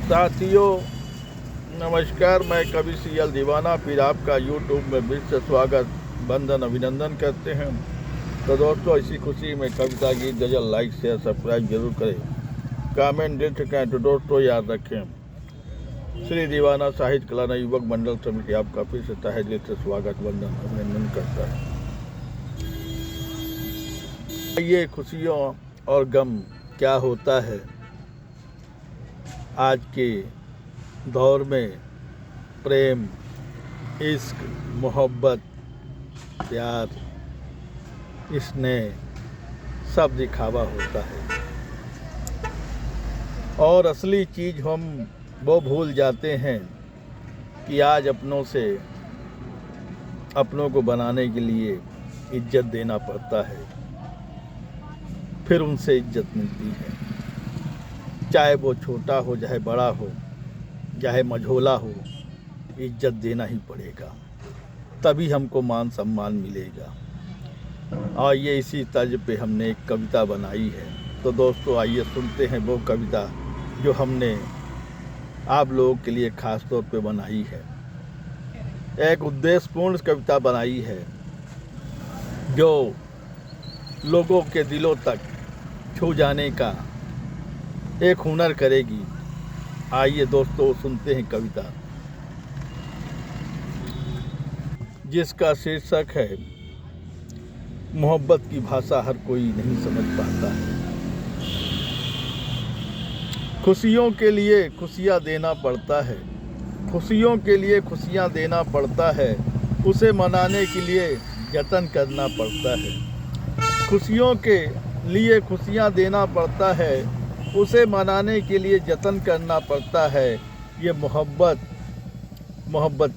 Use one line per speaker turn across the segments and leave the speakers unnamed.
साथियों नमस्कार, मैं कवि सीएल दीवाना फिर आपका यूट्यूब में फिर से स्वागत बंदन अभिनंदन करते हैं। तो दोस्तों, इसी खुशी में कविता गीत गजल लाइक शेयर सब्सक्राइब जरूर करें, कमेंट दे सकें तो दोस्तों याद रखें। श्री दीवाना साहित्य कला युवक मंडल समिति आपका फिर से तहे दिल से स्वागत बंदन अभिनंदन करता है। ये खुशियों और गम क्या होता है आज के दौर में, प्रेम, इश्क, मोहब्बत, प्यार, स्नेह सब दिखावा होता है और असली चीज़ हम वो भूल जाते हैं कि आज अपनों को बनाने के लिए इज्जत देना पड़ता है, फिर उनसे इज्जत मिलती है। चाहे वो छोटा हो, चाहे बड़ा हो, चाहे मझोला हो, इज्जत देना ही पड़ेगा, तभी हमको मान सम्मान मिलेगा। और ये इसी तर्ज पे हमने एक कविता बनाई है। तो दोस्तों आइए सुनते हैं वो कविता जो हमने आप लोगों के लिए ख़ास तौर पे बनाई है। एक उद्देश्यपूर्ण कविता बनाई है जो लोगों के दिलों तक छू जाने का एक हुनर करेगी। आइए दोस्तों सुनते हैं कविता, जिसका शीर्षक है मोहब्बत की भाषा हर कोई नहीं समझ पाता है। खुशियों के लिए खुशियाँ देना पड़ता है, खुशियों के लिए खुशियाँ देना पड़ता है, उसे मनाने के लिए जतन करना पड़ता है। खुशियों के लिए खुशियाँ देना पड़ता है, उसे मनाने के लिए जतन करना पड़ता है। ये मोहब्बत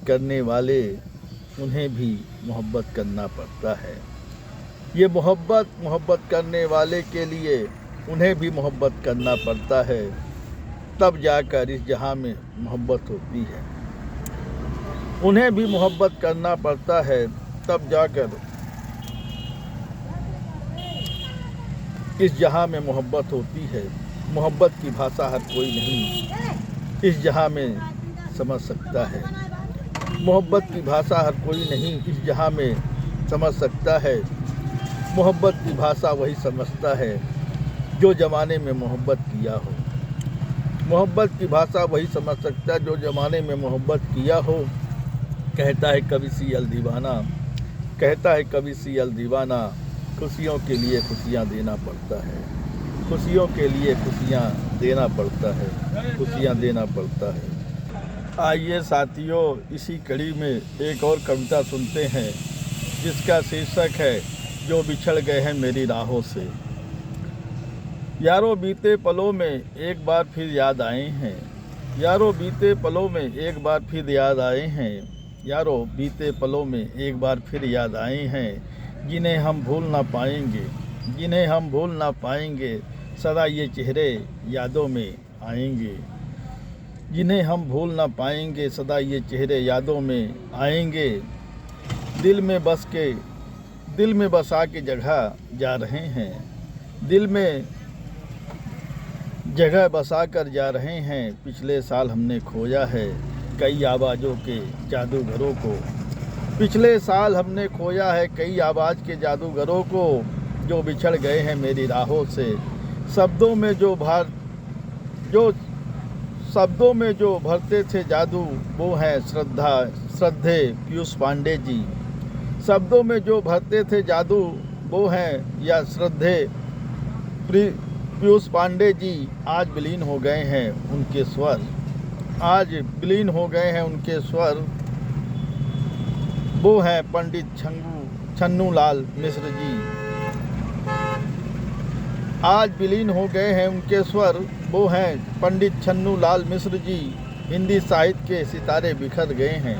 करने वाले, उन्हें भी मोहब्बत करना पड़ता है। ये मोहब्बत करने वाले के लिए उन्हें भी मोहब्बत करना पड़ता है, तब जाकर इस जहां में मोहब्बत होती है। उन्हें भी मोहब्बत करना पड़ता है, तब जाकर इस जहां में मोहब्बत होती है। मोहब्बत की भाषा हर कोई नहीं इस जहां में समझ सकता है। मोहब्बत की भाषा हर कोई नहीं इस जहां में समझ सकता है। मोहब्बत की भाषा वही समझता है जो ज़माने में मोहब्बत किया हो। मोहब्बत की भाषा वही समझ सकता है जो ज़माने में मोहब्बत किया हो। कहता है कवि सीएल दीवाना, कहता है कवि सीएल दीवाना, खुशियों के लिए खुशियाँ देना पड़ता है, खुशियों के लिए खुशियाँ देना पड़ता है, खुशियाँ देना पड़ता है। आइए साथियों, इसी कड़ी में एक और कविता सुनते हैं जिसका शीर्षक है जो बिछड़ गए हैं मेरी राहों से। यारों बीते पलों में एक बार फिर याद आए हैं, यारों बीते पलों में एक बार फिर याद आए हैं, यारों बीते पलों में एक बार फिर याद आए हैं, जिन्हें हम भूल ना पाएंगे, जिन्हें हम भूल ना पाएंगे, सदा ये चेहरे यादों में आएंगे, जिन्हें हम भूल ना पाएंगे, सदा ये चेहरे यादों में आएंगे। दिल में बसा के जगह जा रहे हैं, दिल में जगह बसा कर जा रहे हैं। पिछले साल हमने खोया है कई आवाज़ों के जादूगरों को, पिछले साल हमने खोया है कई आवाज़ के जादूगरों को, जो बिछड़ गए हैं मेरी राहों से। शब्दों में जो भरते थे जादू, वो हैं श्रद्धे पीयूष पांडे जी। शब्दों में जो भरते थे जादू, वो हैं या श्रद्धे पीयूष पांडे जी। आज विलीन हो गए हैं उनके स्वर, आज विलीन हो गए हैं उनके स्वर, वो हैं पंडित छन्नू लाल मिश्र जी। आज विलीन हो गए हैं उनके स्वर, वो हैं पंडित छन्नू लाल मिश्र जी। हिंदी साहित्य के सितारे बिखर गए हैं,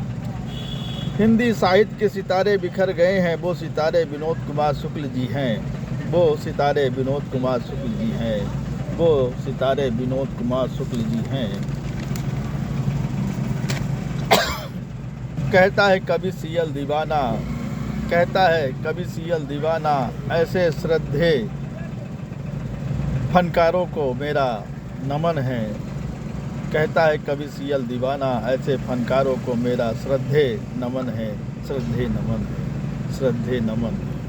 हिंदी साहित्य के सितारे बिखर गए हैं, वो सितारे विनोद कुमार शुक्ल जी हैं, वो सितारे विनोद कुमार शुक्ल जी हैं, वो सितारे विनोद कुमार शुक्ल जी हैं। कहता है कवि सीएल दीवाना, कहता है कवि सीएल दीवाना, ऐसे श्रद्धेय फनकारों को मेरा नमन है, कहता है कवि सियल दीवाना, ऐसे फनकारों को मेरा श्रद्धे नमन है, श्रद्धे नमन है, श्रद्धे नमन है।